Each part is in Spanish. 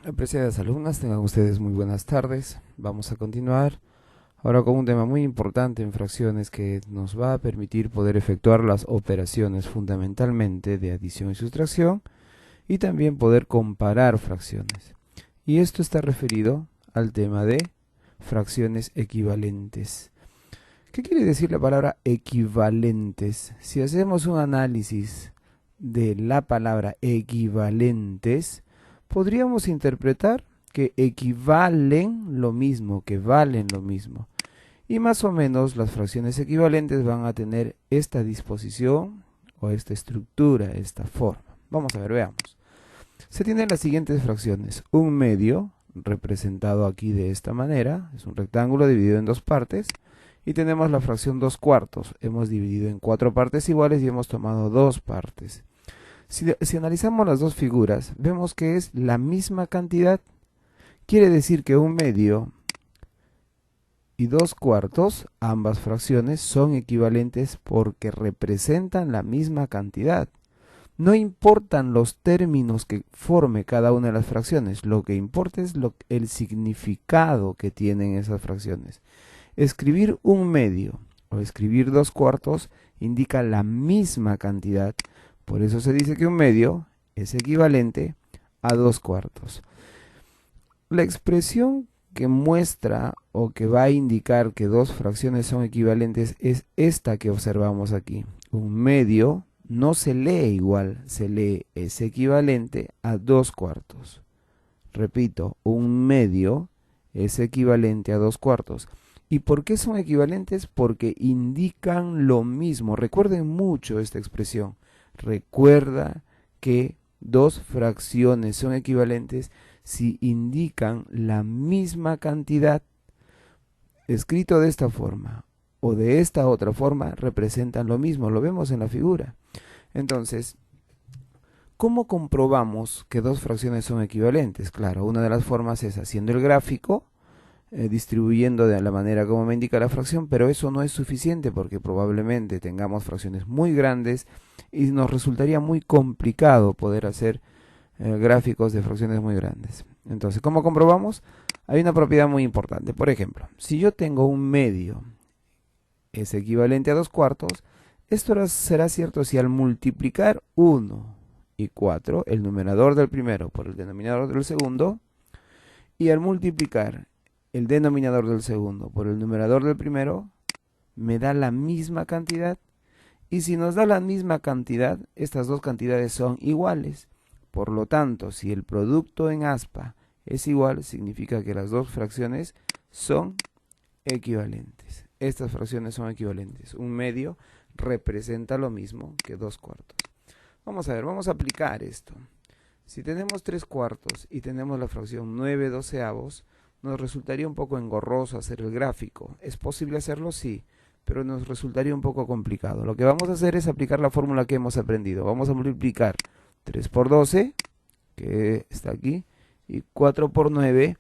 Apreciadas alumnas, tengan ustedes muy buenas tardes. Vamos a continuar ahora con un tema muy importante en fracciones que nos va a permitir poder efectuar las operaciones fundamentalmente de adición y sustracción y también poder comparar fracciones. Y esto está referido al tema de fracciones equivalentes. ¿Qué quiere decir la palabra equivalentes? Si hacemos un análisis de la palabra equivalentes, podríamos interpretar que equivalen lo mismo, que valen lo mismo. Y más o menos las fracciones equivalentes van a tener esta disposición o esta estructura, esta forma. Vamos a ver, veamos. Se tienen las siguientes fracciones. Un medio, representado aquí de esta manera, es un rectángulo dividido en dos partes. Y tenemos la fracción 2 cuartos. Hemos dividido en 4 partes iguales y hemos tomado 2 partes. Si analizamos las dos figuras, vemos que es la misma cantidad. Quiere decir que un medio y 2 cuartos, ambas fracciones, son equivalentes porque representan la misma cantidad. No importan los términos que forme cada una de las fracciones, lo que importa es el significado que tienen esas fracciones. Escribir un medio o escribir 2 cuartos indica la misma cantidad, por eso se dice que un medio es equivalente a 2 cuartos. La expresión que muestra o que va a indicar que dos fracciones son equivalentes es esta que observamos aquí. Un medio no se lee igual, se lee es equivalente a 2 cuartos. Repito, un medio es equivalente a 2 cuartos. ¿Y por qué son equivalentes? Porque indican lo mismo. Recuerden mucho esta expresión. Recuerda que dos fracciones son equivalentes si indican la misma cantidad. Escrito de esta forma o de esta otra forma representan lo mismo. Lo vemos en la figura. Entonces, ¿cómo comprobamos que dos fracciones son equivalentes? Claro, una de las formas es haciendo el gráfico, distribuyendo de la manera como me indica la fracción, pero eso no es suficiente porque probablemente tengamos fracciones muy grandes y nos resultaría muy complicado poder hacer gráficos de fracciones muy grandes. Entonces, ¿cómo comprobamos? Hay una propiedad muy importante. Por ejemplo, si yo tengo un medio es equivalente a 2 cuartos, esto será cierto si al multiplicar 1 y 4, el numerador del primero por el denominador del segundo, y al multiplicar el denominador del segundo por el numerador del primero, me da la misma cantidad. Y si nos da la misma cantidad, estas dos cantidades son iguales. Por lo tanto, si el producto en aspa es igual, significa que las dos fracciones son equivalentes. Estas fracciones son equivalentes. Un medio representa lo mismo que 2 cuartos. Vamos a ver, vamos a aplicar esto. Si tenemos 3 cuartos y tenemos la fracción 9 doceavos, nos resultaría un poco engorroso hacer el gráfico. ¿Es posible hacerlo? Sí, pero nos resultaría un poco complicado. Lo que vamos a hacer es aplicar la fórmula que hemos aprendido. Vamos a multiplicar 3 por 12, que está aquí, y 4 por 9,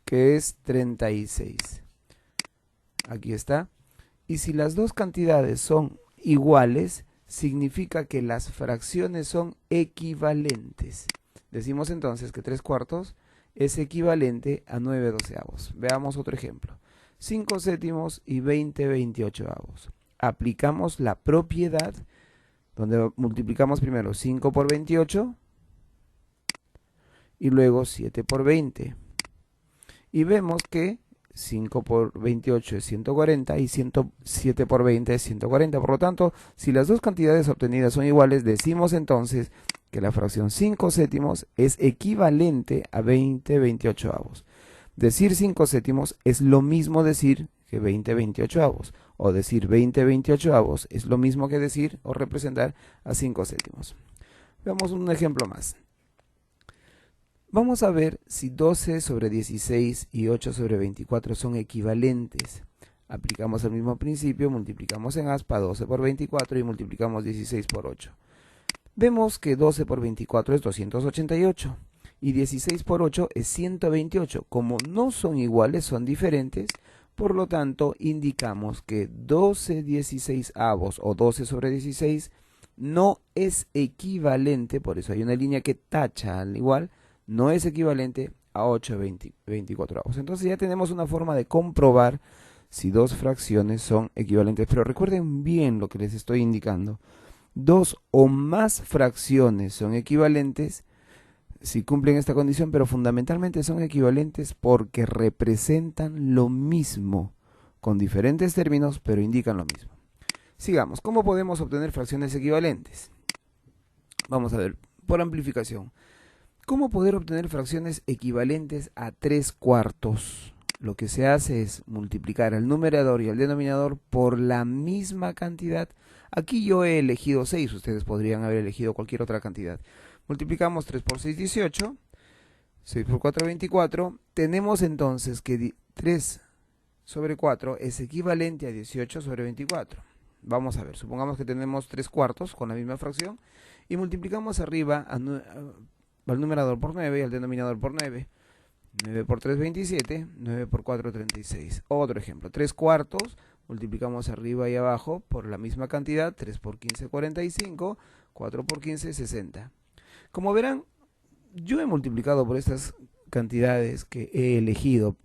que es 36. Aquí está. Y si las dos cantidades son iguales, significa que las fracciones son equivalentes. Decimos entonces que 3 cuartos es equivalente a 9 doceavos. Veamos otro ejemplo. 5 séptimos y 20 veintiochoavos. Aplicamos la propiedad donde multiplicamos primero 5 por 28 y luego 7 por 20. Y vemos que 5 por 28 es 140 y 107 por 20 es 140. Por lo tanto, si las dos cantidades obtenidas son iguales, decimos entonces que la fracción 5 séptimos es equivalente a 20 veintiochoavos. Decir 5 séptimos es lo mismo decir que 20 veintiochoavos. O decir 20 veintiochoavos es lo mismo que decir o representar a 5 séptimos. Veamos un ejemplo más. Vamos a ver si 12 sobre 16 y 8 sobre 24 son equivalentes. Aplicamos el mismo principio, multiplicamos en aspa 12 por 24 y multiplicamos 16 por 8. Vemos que 12 por 24 es 288 y 16 por 8 es 128. Como no son iguales, son diferentes, por lo tanto indicamos que 12 16avos o 12 sobre 16 no es equivalente, por eso hay una línea que tacha al igual, no es equivalente a 8/24. Entonces ya tenemos una forma de comprobar si dos fracciones son equivalentes. Pero recuerden bien lo que les estoy indicando. Dos o más fracciones son equivalentes si cumplen esta condición, pero fundamentalmente son equivalentes porque representan lo mismo, con diferentes términos, pero indican lo mismo. Sigamos. ¿Cómo podemos obtener fracciones equivalentes? Vamos a ver, por amplificación. ¿Cómo poder obtener fracciones equivalentes a 3/4? Lo que se hace es multiplicar el numerador y el denominador por la misma cantidad. Aquí yo he elegido 6, ustedes podrían haber elegido cualquier otra cantidad. Multiplicamos 3 por 6, 18. 6 por 4, 24. Tenemos entonces que 3 sobre 4 es equivalente a 18 sobre 24. Vamos a ver, supongamos que tenemos 3/4 con la misma fracción y multiplicamos arriba al numerador por 9 y al denominador por 9. 9 por 3, 27. 9 por 4, 36. Otro ejemplo, 3/4. Multiplicamos arriba y abajo por la misma cantidad. 3 por 15, 45. 4 por 15, 60. Como verán, yo he multiplicado por estas cantidades que he elegido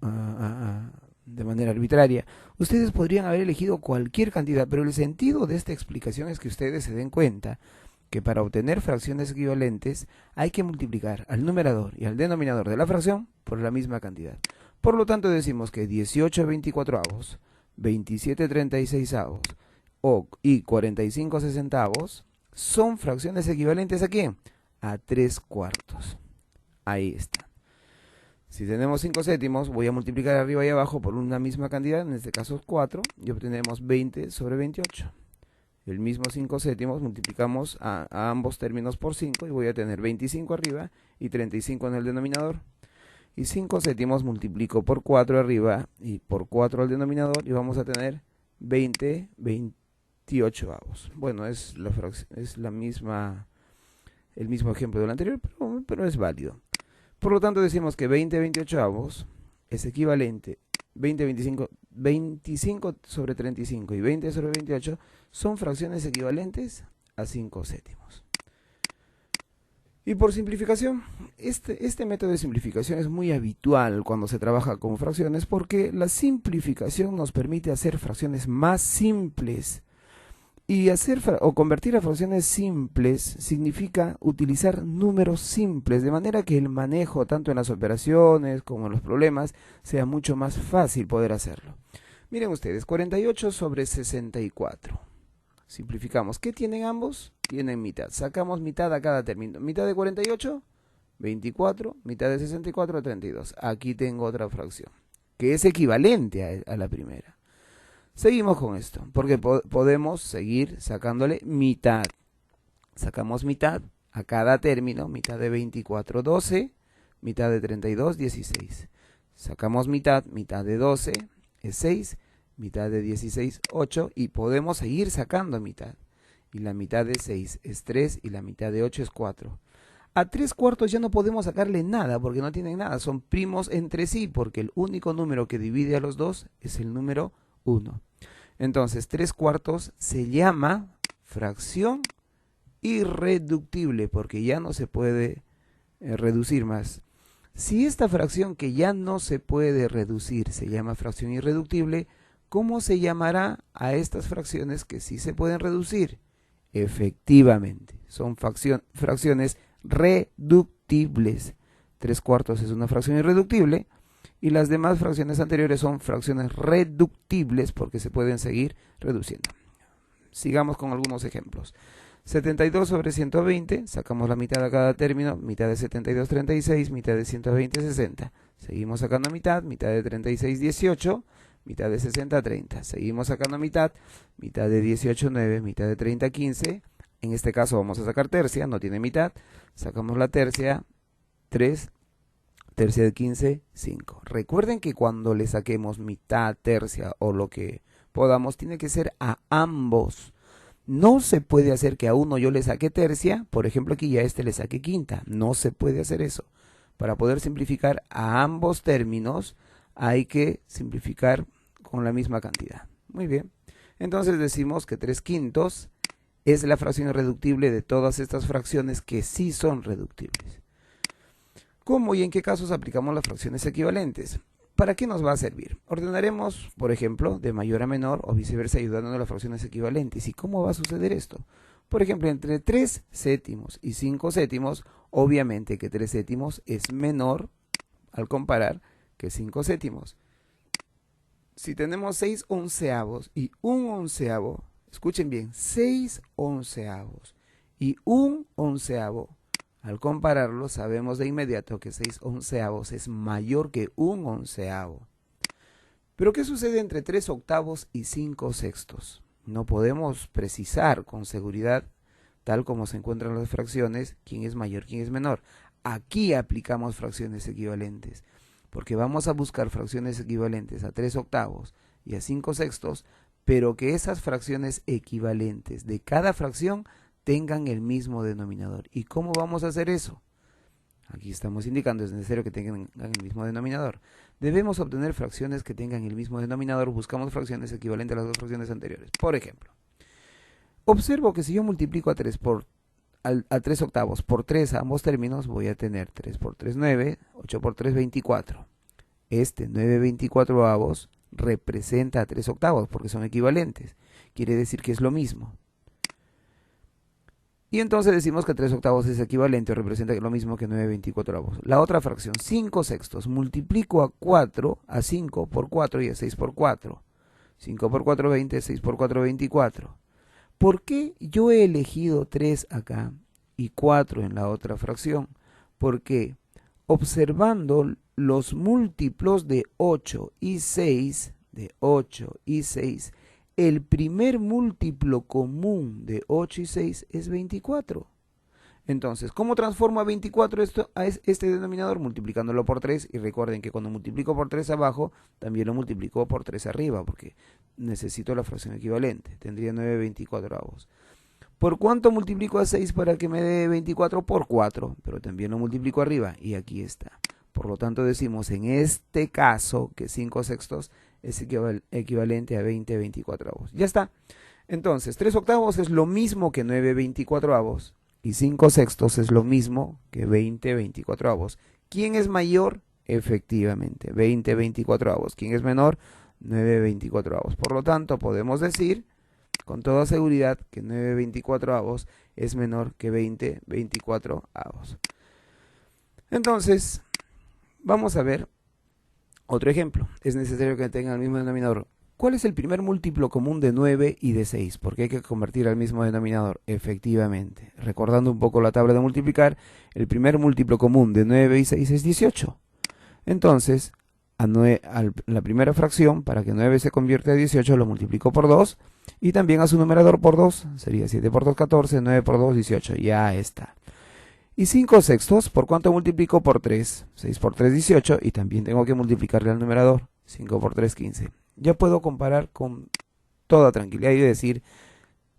de manera arbitraria. Ustedes podrían haber elegido cualquier cantidad, pero el sentido de esta explicación es que ustedes se den cuenta que para obtener fracciones equivalentes hay que multiplicar al numerador y al denominador de la fracción por la misma cantidad. Por lo tanto decimos que 18/24, 27/36 y 45/60 son fracciones equivalentes ¿a qué? A 3/4. Ahí está. Si tenemos 5 séptimos, voy a multiplicar arriba y abajo por una misma cantidad, en este caso 4, y obtenemos 20 sobre 28. El mismo 5 séptimos multiplicamos a ambos términos por 5 y voy a tener 25 arriba y 35 en el denominador. Y 5 séptimos multiplico por 4 arriba y por 4 al denominador y vamos a tener 20/28. Bueno, es el mismo ejemplo del anterior, pero es válido. Por lo tanto decimos que 20/28 es equivalente 25 sobre 35 y 20 sobre 28 son fracciones equivalentes a 5 séptimos. Y por simplificación, este método de simplificación es muy habitual cuando se trabaja con fracciones porque la simplificación nos permite hacer fracciones más simples. Y convertir a fracciones simples significa utilizar números simples, de manera que el manejo tanto en las operaciones como en los problemas sea mucho más fácil poder hacerlo. Miren ustedes, 48 sobre 64. Simplificamos. ¿Qué tienen ambos? Tienen mitad. Sacamos mitad a cada término. Mitad de 48, 24. Mitad de 64, 32. Aquí tengo otra fracción, que es equivalente a la primera. Seguimos con esto, porque podemos seguir sacándole mitad. Sacamos mitad a cada término, mitad de 24, 12, mitad de 32, 16. Sacamos mitad de 12 es 6, mitad de 16, 8, y podemos seguir sacando mitad. Y la mitad de 6 es 3 y la mitad de 8 es 4. A 3/4 ya no podemos sacarle nada porque no tienen nada, son primos entre sí, porque el único número que divide a los dos es el número 1. Entonces 3/4 se llama fracción irreductible porque ya no se puede reducir más. Si esta fracción que ya no se puede reducir se llama fracción irreductible, ¿cómo se llamará a estas fracciones que sí se pueden reducir? Efectivamente, son fracciones reductibles. 3/4 es una fracción irreductible. Y las demás fracciones anteriores son fracciones reductibles porque se pueden seguir reduciendo. Sigamos con algunos ejemplos. 72 sobre 120, sacamos la mitad a cada término, mitad de 72, 36, mitad de 120, 60. Seguimos sacando mitad de 36, 18, mitad de 60, 30. Seguimos sacando mitad de 18, 9, mitad de 30, 15. En este caso vamos a sacar tercia, no tiene mitad. Sacamos la tercia, 3. Tercia de 15, 5. Recuerden que cuando le saquemos mitad, tercia o lo que podamos, tiene que ser a ambos. No se puede hacer que a uno yo le saque tercia, por ejemplo aquí ya a este le saque quinta. No se puede hacer eso. Para poder simplificar a ambos términos hay que simplificar con la misma cantidad. Muy bien. Entonces decimos que 3/5 es la fracción irreductible de todas estas fracciones que sí son reductibles. ¿Cómo y en qué casos aplicamos las fracciones equivalentes? ¿Para qué nos va a servir? Ordenaremos, por ejemplo, de mayor a menor o viceversa ayudándonos a las fracciones equivalentes. ¿Y cómo va a suceder esto? Por ejemplo, entre 3 séptimos y 5 séptimos, obviamente que 3 séptimos es menor al comparar que 5 séptimos. Si tenemos 6 onceavos y un onceavo, escuchen bien, 6 onceavos y un onceavo, al compararlo sabemos de inmediato que 6 onceavos es mayor que un onceavo. Pero ¿qué sucede entre 3 octavos y 5 sextos? No podemos precisar con seguridad, tal como se encuentran las fracciones, quién es mayor, quién es menor. Aquí aplicamos fracciones equivalentes, porque vamos a buscar fracciones equivalentes a 3 octavos y a 5 sextos, pero que esas fracciones equivalentes de cada fracción tengan el mismo denominador. ¿Y cómo vamos a hacer eso? Aquí estamos indicando, es necesario que tengan el mismo denominador. Debemos obtener fracciones que tengan el mismo denominador. Buscamos fracciones equivalentes a las dos fracciones anteriores. Por ejemplo, observo que si yo multiplico a 3 octavos por 3 a ambos términos, voy a tener 3 por 3, 9, 8 por 3, 24. Este 9/24 representa a 3 octavos porque son equivalentes. Quiere decir que es lo mismo. Y entonces decimos que 3 octavos es equivalente o representa lo mismo que 9/24. La otra fracción, 5 sextos, multiplico a 4, a 5 por 4 y a 6 por 4. 5 por 4, 20, 6 por 4, 24. ¿Por qué yo he elegido 3 acá y 4 en la otra fracción? Porque observando los múltiplos de 8 y 6, el primer múltiplo común de 8 y 6 es 24. Entonces, ¿cómo transformo a 24 a este denominador? Multiplicándolo por 3. Y recuerden que cuando multiplico por 3 abajo, también lo multiplico por 3 arriba, porque necesito la fracción equivalente. Tendría 9/24. ¿Por cuánto multiplico a 6 para que me dé 24? Por 4, pero también lo multiplico arriba, y aquí está. Por lo tanto, decimos en este caso que 5 sextos es equivalente a 20/24. Ya está. Entonces, 3 octavos es lo mismo que 9/24 y 5 sextos es lo mismo que 20/24. ¿Quién es mayor? Efectivamente, 20/24. ¿Quién es menor? 9/24. Por lo tanto, podemos decir con toda seguridad que 9/24 es menor que 20/24. Entonces, vamos a ver otro ejemplo. Es necesario que tengan el mismo denominador. ¿Cuál es el primer múltiplo común de 9 y de 6? Porque hay que convertir al mismo denominador. Efectivamente, recordando un poco la tabla de multiplicar, el primer múltiplo común de 9 y 6 es 18. Entonces, a la primera fracción, para que 9 se convierta a 18, lo multiplico por 2. Y también a su numerador por 2. Sería 7 por 2, 14, 9 por 2, 18. Ya está. Y 5 sextos, ¿por cuánto multiplico? Por 3. 6 por 3, 18. Y también tengo que multiplicarle al numerador. 5 por 3, 15. Ya puedo comparar con toda tranquilidad y decir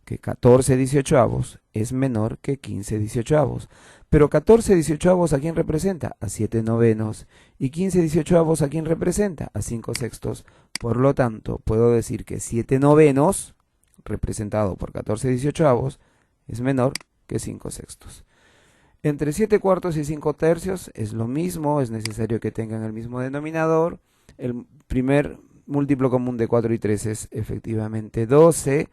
que 14/18 es menor que 15/18. Pero 14/18 ¿a quién representa? A 7 novenos. Y 15/18 ¿a quién representa? A 5 sextos. Por lo tanto, puedo decir que 7 novenos, representado por 14/18, es menor que 5 sextos. Entre 7 cuartos y 5 tercios es lo mismo, es necesario que tengan el mismo denominador. El primer múltiplo común de 4 y 3 es efectivamente 12.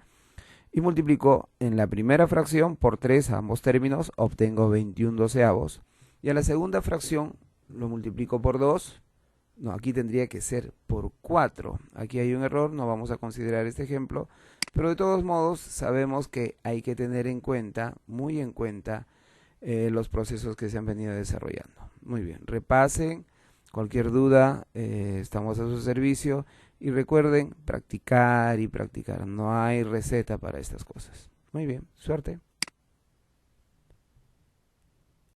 Y multiplico en la primera fracción por 3 a ambos términos, obtengo 21/12. Y a la segunda fracción lo multiplico por 2. No, aquí tendría que ser por 4. Aquí hay un error, no vamos a considerar este ejemplo. Pero de todos modos sabemos que hay que tener en cuenta, muy en cuenta, los procesos que se han venido desarrollando. Muy bien, repasen. Cualquier duda, estamos a su servicio. Y recuerden, practicar y practicar. No hay receta para estas cosas. Muy bien, suerte.